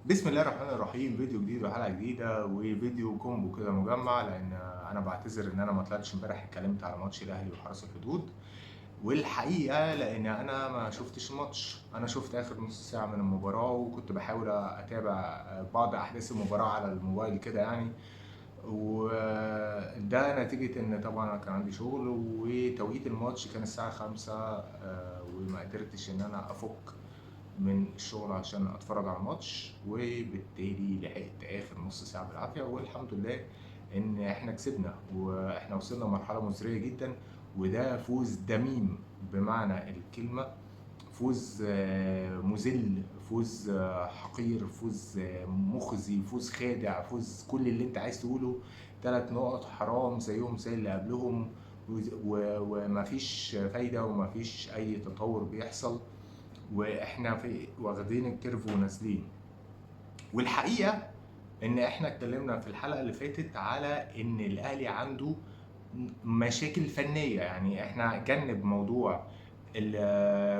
بسم الله الرحمن الرحيم. فيديو جديد وحلقة جديدة وفيديو كومبو كده مجمع، لأن أنا بعتذر إن أنا ما طلعتش امبارح اتكلمت على ماتش الأهلي وحرس الحدود. والحقيقة لأن أنا ما شفتش الماتش، أنا شفت آخر نص ساعة من المباراة وكنت بحاول أتابع بعض أحداث المباراة على الموبايل كده يعني. وده نتيجة إن طبعا أنا كان عندي شغل وتوقيت الماتش كان الساعة 5، وما قدرتش إن أنا أفك من الشغل عشان اتفرج على الماتش، وبالتالي لحقت اخر نص ساعه بالعافيه، والحمد لله ان احنا كسبنا واحنا وصلنا لمرحله مزريه جدا. وده فوز دميم بمعنى الكلمه، فوز مذل، فوز حقير، فوز مخزي، فوز خادع، فوز كل اللي انت عايز تقوله. 3 نقط حرام زيهم زي اللي قبلهم، ومفيش فايده ومفيش اي تطور بيحصل، واحنا في واخدين الكيرف ونازلين. والحقيقه ان احنا اتكلمنا في الحلقه اللي فاتت على ان الاهلي عنده مشاكل فنيه، يعني احنا جنب موضوع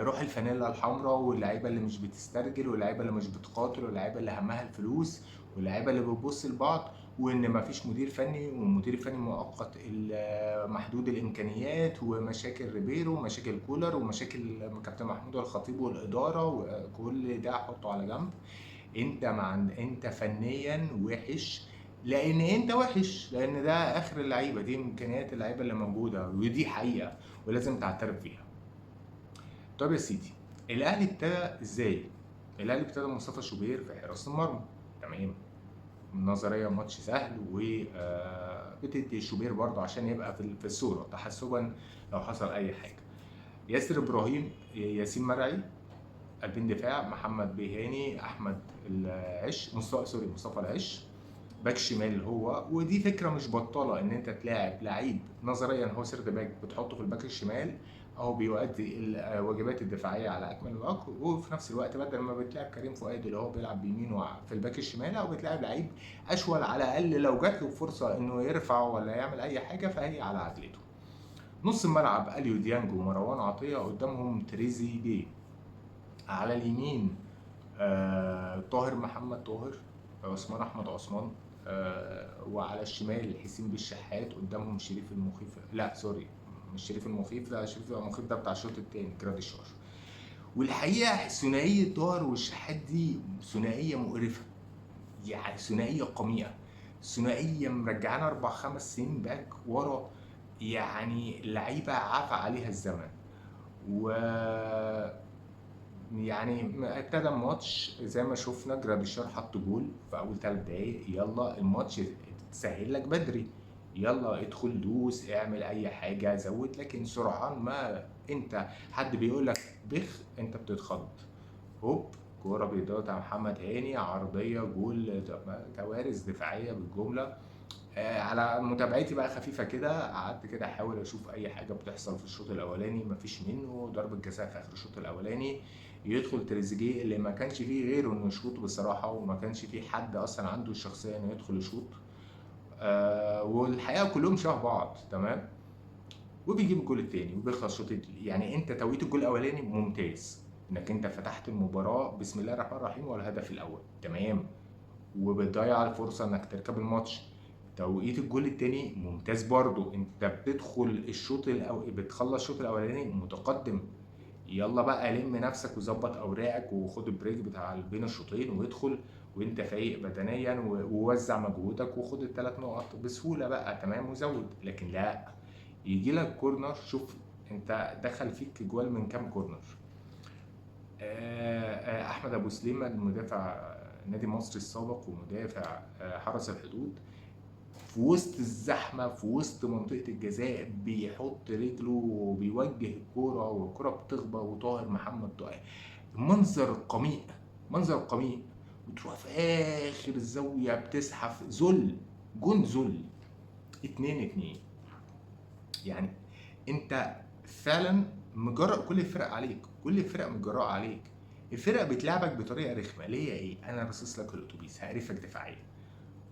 روح الفانيلا الحمراء واللعيبه اللي مش بتسترجل واللعيبه اللي مش بتقاتل واللعيبه اللي همها الفلوس واللعيبه اللي بتبص لبعض، وان مفيش مدير فني والمدير الفني مؤقت محدود الامكانيات، ومشاكل ريبيرو ومشاكل كولر ومشاكل كابتن محمود الخطيب والاداره، وكل ده حطه على جنب. انت فنيا وحش، لان انت وحش، لان ده اخر اللعيبه، دي امكانيات اللعيبه اللي موجوده ودي حقيقه ولازم تعترف بيها. طب يا سيدي، الاهلي ابتدى ازاي؟ الاهلي ابتدى مصطفى شوبير في حراسه المرمى، تمام. نظريا ماتش سهل، و بتدي شوبير برضه عشان يبقى في الصوره تحسبا لو حصل اي حاجه. ياسر ابراهيم، ياسين مرعي قلبين دفاع، محمد بيهاني، احمد العش، مصطفى العش باك شمال. هو ودي فكره مش بطاله ان انت تلاعب لعيب نظريا هو سيرد باك بتحطه في الباك الشمال، او بيؤدي الواجبات الدفاعيه على اكمل وجه، وفي نفس الوقت بدل ما بتلعب كريم فؤاد اللي هو بيلعب بيمينه في الباك الشمال، او بتلعب لعيب اشول على الاقل لو جات له فرصه انه يرفع ولا يعمل اي حاجه فهي على عدلته. نص الملعب اليو ديانج ومروان عطيه، قدامهم تريزي بيه. على اليمين طاهر محمد طاهر، عثمان احمد عثمان، وعلى الشمال حسين بالشحات، قدامهم شريف المخيف، لا سوري، مش شريف المخيف، لا شريف المخيف ده بتاع الشوط الثاني جراديشار. والحقيقه ثنائيه طاهر والشحات دي ثنائيه مقرفه، يعني ثنائيه قميئه، ثنائيه مرجعانا 4 5 سنين باك ورا، يعني لعيبه عفى عليها الزمن. و يعني ابتدى الماتش زي ما شفنا، جراديشار حط جول في اول 3 دقايق، يلا الماتش اتسهل لك بدري، يلا ادخل دوس اعمل اي حاجه زود، لكن سرعان ما انت حد بيقول لك بخ انت بتتخض. هوب، كوره بيضغط على محمد هاني، عرضيه جول، كوارث دفاعيه بالجمله. على متابعتي بقى خفيفه كده، قعدت كده احاول اشوف اي حاجه بتحصل في الشوط الاولاني، مفيش منه ضربه جزاء في اخر الشوط الاولاني، يدخل تريزيجيه اللي ما كانش فيه غيره انه يشوط بصراحه، وما كانش فيه حد اصلا عنده الشخصيه انه يدخل يشوط. والحقيقه كلهم شبه بعض، تمام. وبيجيب الجول التاني وبيخلص شوط يعني انت توقيت الجول الاولاني ممتاز، انك انت فتحت المباراه بسم الله الرحمن الرحيم والهدف الاول، تمام، وبتضيع الفرصه انك تركب الماتش. توقيت الجول التاني ممتاز برضو، انت بتدخل بتخلص الشوط الاولاني متقدم، يلا بقى لم نفسك وظبط اوراقك وخد البريك بتاع بين الشوطين وادخل وانت فايق بدنيا، ووزع مجهودك وخد ال3 نقط بسهوله بقى، تمام، وزود. لكن لا، يجي لك كورنر، شوف انت دخل فيك جوال من كام كورنر. احمد ابو سليمه المدافع نادي مصر السابق ومدافع حرس الحدود، في وسط الزحمه في وسط منطقه الجزاء بيحط رجله وبيوجه الكوره والكوره بتخبط، وطاهر محمد طاهر، منظر قميء، منظر قميء، وتروح في اخر الزاويه بتزحف ذل، جون ذل، 2-2. يعني انت فعلا مجرأ كل الفرق عليك، كل الفرق متجرأة عليك، الفرق بتلعبك بطريقه رخمه، ليه؟ ايه؟ انا باصص لك الاتوبيس هقرفك دفاعيا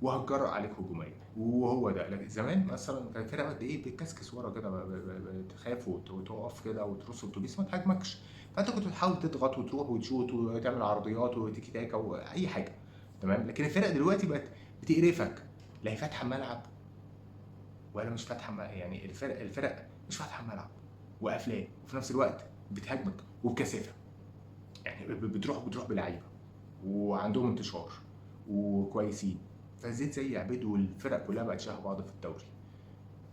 وهتجرأ عليك هجوميا، وهو ده. لكن زمان مثلا كان الفرقه قد ايه بتكسكس ورا كده، بتخاف وتقف كده وترص الاتوبيس ما تهاجمكش، فانت كنت تحاول تضغط وتروح وتشوت وتعمل عرضيات وتيكي تاكا واي حاجه. تمام. لكن الفرق دلوقتي بقت بتقرفك، لا هي فاتحه الملعب ولا مش فاتحه يعني الفرق مش فاتحه الملعب وقافلاه، وفي نفس الوقت بتهاجمك وبكثافه، يعني بتروح بلعيبه وعندهم انتشار وكويسين. فزيد زي عبيد والفرق كلها بقت شبه بعض في الدوري.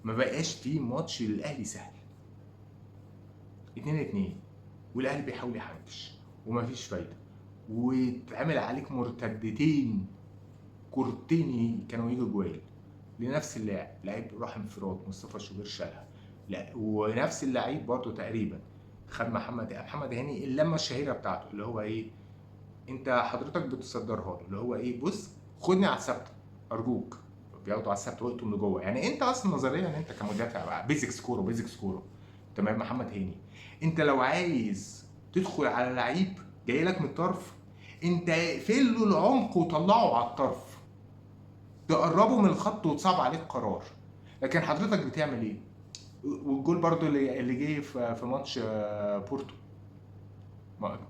ما بقاش في ماتش للاهلي سهل. 2-2 والاهلي بيحاول يحنكش ومفيش فايده، واتعمل عليك مرتدتين، كورتين كانوا يجوا جوال لنفس اللاعب، لعيب راح انفراد مصطفى شوبير شالها، لا ونفس اللعيب برضه تقريبا خد محمد هاني اللمه الشهيره بتاعته اللي هو ايه، انت حضرتك بتصدرها له اللي هو ايه، بص خدني على الثابته ارجوك، بياخدوا على الثابته وقتهم لجوه. يعني انت اصلا نظريا انت كمدافع بقى بيزك سكورو تمام. محمد هاني انت لو عايز تدخل على لعيب جاي لك من الطرف، انت اقفل له العمق وطلعه على الطرف، تقربه من الخط وتصعب عليك قرار. لكن حضرتك بتعمل ايه؟ والجول برضو اللي جه في ماتش بورتو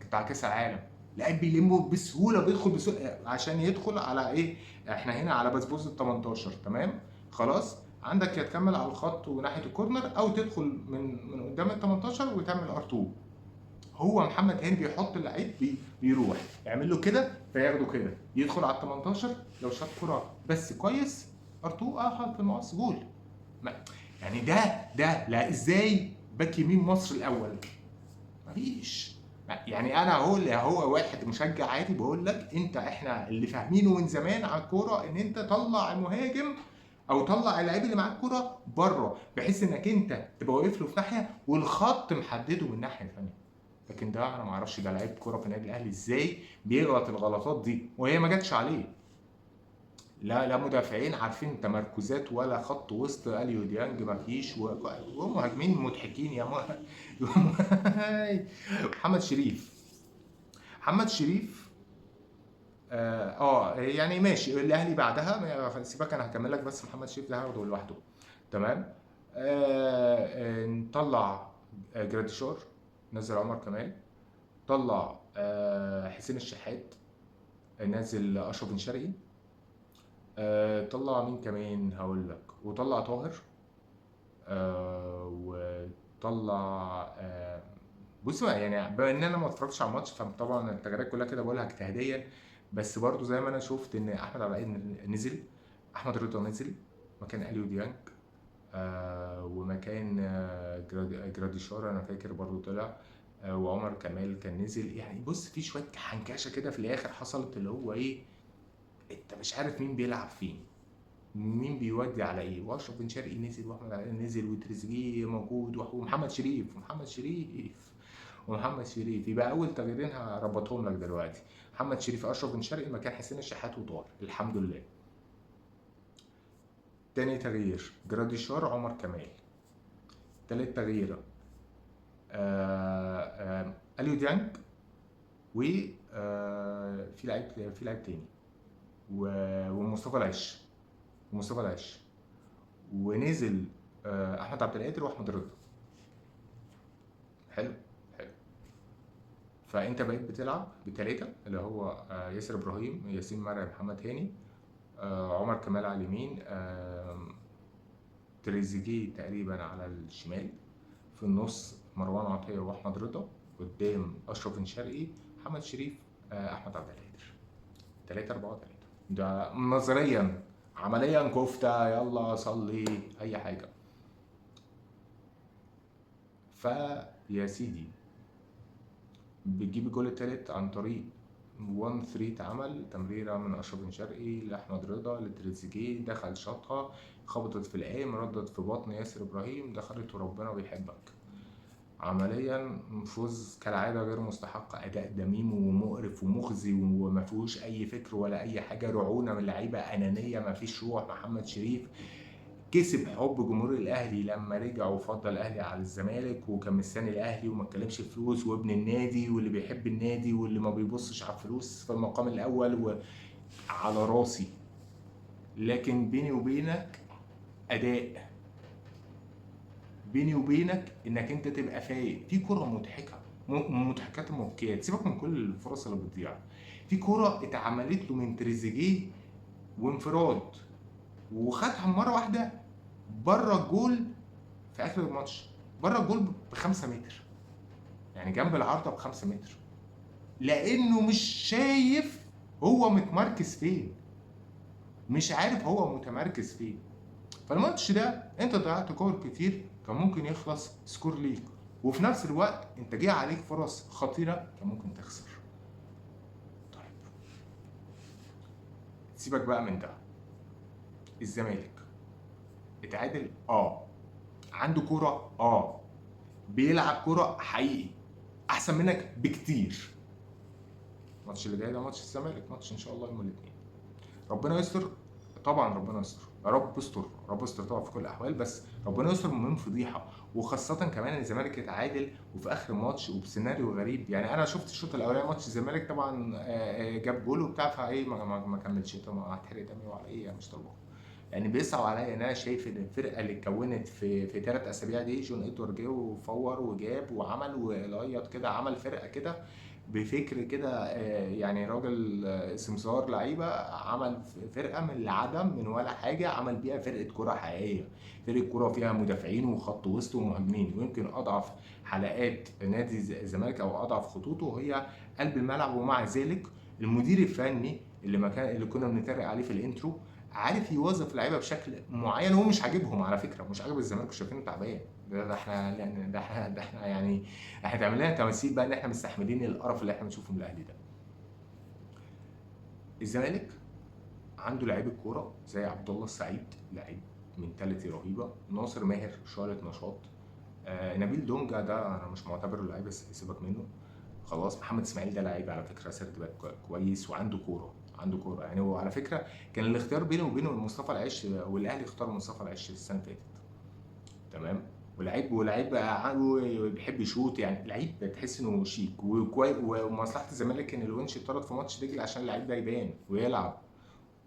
بتاع كاس العالم، لعيب بيلمه بسهوله، بيدخل بسهوله عشان يدخل على ايه، احنا هنا على بسبوسه 18 تمام. خلاص عندك يا تكمل على الخط وناحيه الكورنر او تدخل من قدام ال 18 وتعمل ار2. هو محمد هاني بيحط اللعيب بيروح يعمل له كده فياخده كده يدخل على ال 18، لو شاط كره بس كويس ار2 حط في المقص جول. يعني ده لا ازاي باك يمين مصر الاول؟ مفيش. يعني انا هو واحد مشجع عادي بقول لك انت، احنا اللي فاهمينه من زمان على الكوره ان انت طلع المهاجم او طلع اللعيب اللي معاك كوره بره، بحيث انك انت تبقى واقف له في ناحيه والخط محدده من ناحيه ثانيه. لكن ده انا ما اعرفش ده لعيب كوره في النادي الاهلي ازاي بيغلط الغلطات دي وهي ما جاتش عليه. لا مدافعين عارفين تمركزات ولا خط وسط، اليو ديانج ما فيش ومهاجمين مضحكين يا محمد شريف. محمد شريف يعني ماشي الاهلي بعدها سيبك انا هكمل لك، بس محمد شريف ده هاخده لوحده تمام. نطلع جراديشار، نزل عمر كمال، طلع حسين الشحات، نازل اشرف بن شرقي، طلع مين كمان هقول لك، وطلع طاهر، وطلع بص بقى، يعني بما ان انا ما اتفرجتش على الماتش فطبعا التغييرات كلها كده بقولها اجتهاديا، بس برضو زي ما انا شفت ان احمد عبد القادر نزل، احمد رضا نزل مكان اليو ديانج، ومكان جراديشار انا فاكر برضو طلع، وعمر كمال كان نزل. يعني بص في شويه حنكشه كده في الاخر حصلت اللي هو ايه، انت مش عارف مين بيلعب فين، مين بيودي على ايه. واشرف بن شرقي نزل واحمد علاء نزل وتريزيجيه موجود ومحمد شريف ومحمد شريف يبقى اول تغييرين هربطهم لك دلوقتي، محمد شريف اشرف بن شرقي مكان حسين الشحات وطاهر الحمد لله. تاني تغيير جراديشار عمر كمال. تالت تغيير اليو ديانج، و في لعيب تاني ومصطفى العش ونزل احمد عبد القادر واحمد رضا. حلو. فانت بقيت بتلعب بثلاثه اللي هو ياسر ابراهيم، ياسين مرعي، محمد هاني، عمر كمال على اليمين، تريزيجيه تقريبا على الشمال، في النص مروان عطيه واحمد رضا، قدام اشرف بن شرقي، محمد شريف، احمد عبد القادر. 3-4-3 ده نظريا، عمليا كفته يلا صلي اي حاجه. فيا سيدي بتجيب الجول التالت عن طريق 1-3 اتعمل، تمريره من اشرف بن شرقي لاحمد رضا لتريزيجيه، دخل شاطها خبطت في القايم ردت في بطن ياسر ابراهيم دخلت وربنا بيحبك. عمليا فوز كالعاده غير مستحق، اداء دميم ومقرف ومخزي وما فيهوش اي فكر ولا اي حاجه، رعونه من لعيبه انانيه ما فيش روح. محمد شريف كسب حب جمهور الاهلي لما رجع وفضل الاهلي على الزمالك وكان مستني الاهلي وما اتكلمش فلوس وابن النادي واللي بيحب النادي واللي ما بيبصش على الفلوس في المقام الاول وعلى راسي. لكن بيني وبينك اداء، بيني وبينك انك انت تبقى فايق في كره مضحكه، مضحكات ومبكيات، سيبك من كل الفرص اللي بتضيع، في كوره اتعملت له من تريزيجيه وانفراد وخدها مره واحده بره الجول في اخر الماتش، بره الجول ب5 متر، يعني جنب العارضه ب5 متر، لانه مش شايف هو متمركز فين، مش عارف هو متمركز فين. فالماتش ده انت ضيعت كور كتير كان ممكن يخلص سكور ليك، وفي نفس الوقت انت جه عليك فرص خطيره كان ممكن تخسر. طيب سيبك بقى من ده، الزمالك اتعادل، عنده كوره، بيلعب كوره حقيقي احسن منك بكتير. الماتش اللي جاي ده ماتش الزمالك، ماتش ان شاء الله يوم الاثنين، ربنا يستر. طبعا ربنا يستر، يا رب استر، رب استر طبعا في كل الاحوال، بس ربنا يستر من فضيحه، وخاصه كمان ان الزمالك اتعادل وفي اخر الماتش وبسيناريو غريب. يعني انا شفت الشوط الاولاني ماتش الزمالك طبعا، جاب جول وبتاع، فايه ما كملش، طبعا هتحرق دمي وعلى ايه يا مستر بوك. يعني بيصعب عليا ان انا شايف ان الفرقه اللي اتكونت في 3 اسابيع دي، جون ادوارد جه وفور وجاب وعمل وليط كده، عمل فرقه كده بفكر كده، يعني راجل سمسار لعيبه، عمل فرقه من العدم، من ولا حاجه، عمل بيها فرقه كره حقيقيه، فرقه كره فيها مدافعين وخط وسط ومهاجمين. ويمكن اضعف حلقات نادي الزمالك او اضعف خطوطه هي قلب الملعب، ومع ذلك المدير الفني اللي كنا بنتريق عليه في الانترو عارف يوظف اللعيبه بشكل معين. هو مش عاجبهم على فكره، مش عاجب الزمالك، شايفينه تعبان. ده احنا يعني احنا تعمل لنا تماثيل بقى ان احنا مستحملين القرف اللي احنا بنشوفه من الاهلي ده. الزمالك عنده لعيبه كوره زي عبد الله السعيد، لعيب منتاليتي رهيبه، ناصر ماهر شارة نشاط، نبيل دونجا ده انا مش معتبره لعيب، بس سيبك منه خلاص. محمد اسماعيل ده لعيب على فكره سيرت باك كويس وعنده كوره، عنده كوره. يعني هو على فكره كان الاختيار بينه وبينه مصطفى العش، والاهلي اختار مصطفى العش السنه اللي فاتت، تمام. ولعيب بيحب يشوط، يعني لعيب تحس انه شيك وكويس. ومصلحه الزمالك ان الونش اتطرد في ماتش دجله عشان اللعيب ده يبان ويلعب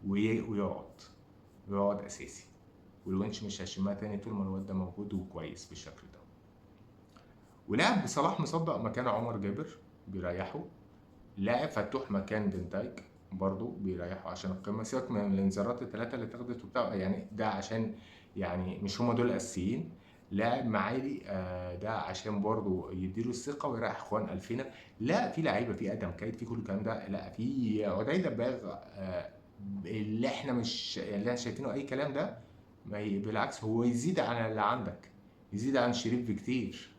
ويقعد اساسي، والونش مش هيشمها تاني طول ما الواد ده موجود وكويس بالشكل ده. ولعب صلاح مصدق مكان عمر جابر بيريحه، لاعب فتوح مكان بن دايك برضه بيريحوا عشان القمه. سيبك من الانذارات الثلاثه اللي اتاخدت وبتاع، يعني ده عشان يعني مش هما دول الاساسيين. لاعب معالي ده عشان برضه يديله الثقه ويريح اخوان الفينا. لا في لعيبه، في ادم كايد، في كل الكلام ده، لا في عدي دباغ اللي احنا مش اللي احنا شايفينه اي كلام ده، بالعكس هو يزيد عن اللي عندك، يزيد عن شريف بكتير.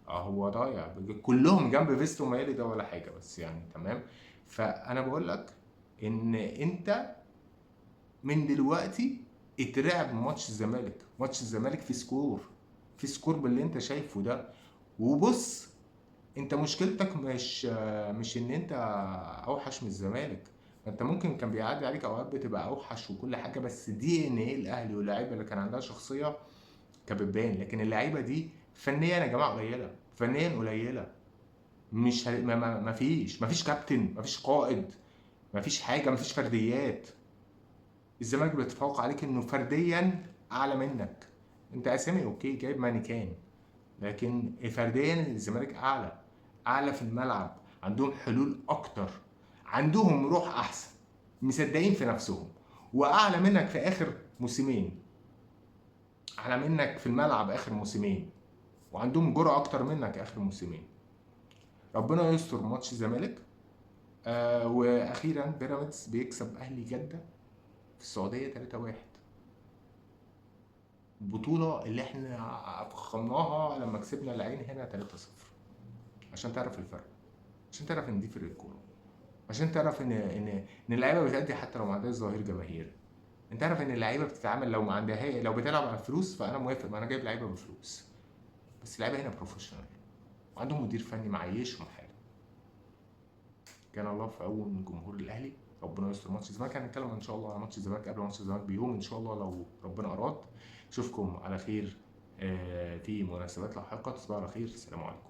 هو ضايع كلهم جنب فيستو مالي ده ولا حاجه، بس يعني تمام. فانا بقول لك ان انت من دلوقتي اترعب من ماتش الزمالك، ماتش الزمالك في سكور، في سكور باللي انت شايفه ده. وبص انت مشكلتك مش ان انت اوحش من الزمالك، انت ممكن كان بيعدي عليك اوقات بتبقى اوحش وكل حاجه، بس دي ان ايه الاهلي واللعيبه اللي كان عندها شخصيه كانت بتبان. لكن اللعيبه دي فنيا يا جماعه قليله، فنيا قليله، مش ما فيش كابتن، ما فيش قائد، ما فيش حاجه، ما فيش فرديات. الزمالك بيتفوق عليك انه فرديا اعلى منك، انت اسامي اوكي جايب مانيكان، لكن فرديا الزمالك اعلى، اعلى في الملعب، عندهم حلول اكتر، عندهم روح احسن، مصدقين في نفسهم، واعلى منك في اخر موسمين، اعلى منك في الملعب اخر موسمين، وعندهم جرأة اكتر منك اخر موسمين. ربنا يستر ماتش الزمالك. واخيرا بيراميدز بيكسب اهلي جده في السعوديه 3-1، البطوله اللي احنا فخمناها لما كسبنا العين هنا 3-0. عشان تعرف الفرق، عشان تعرف ان دي فرقه كوره، عشان تعرف ان اللعيبه بتأدي حتى لو ما عندهاش ظهير جماهيري. انت عارف ان اللعيبه بتتعامل لو ما عندها، لو بتلعب على الفلوس فانا موافق، ما انا جايب لعيبه بفلوس، بس اللعيبه هنا بروفيشنال وعندهم مدير فني معيشهم حاجه. كان الله في عون من جمهور الاهلي. ربنا يستر ماتش الزمالك، هنتكلم ان شاء الله على ماتش الزمالك قبل ماتش الزمالك بيوم ان شاء الله لو ربنا اراد. اشوفكم على خير في مناسبات لاحقه، تصبحوا على خير، السلام عليكم.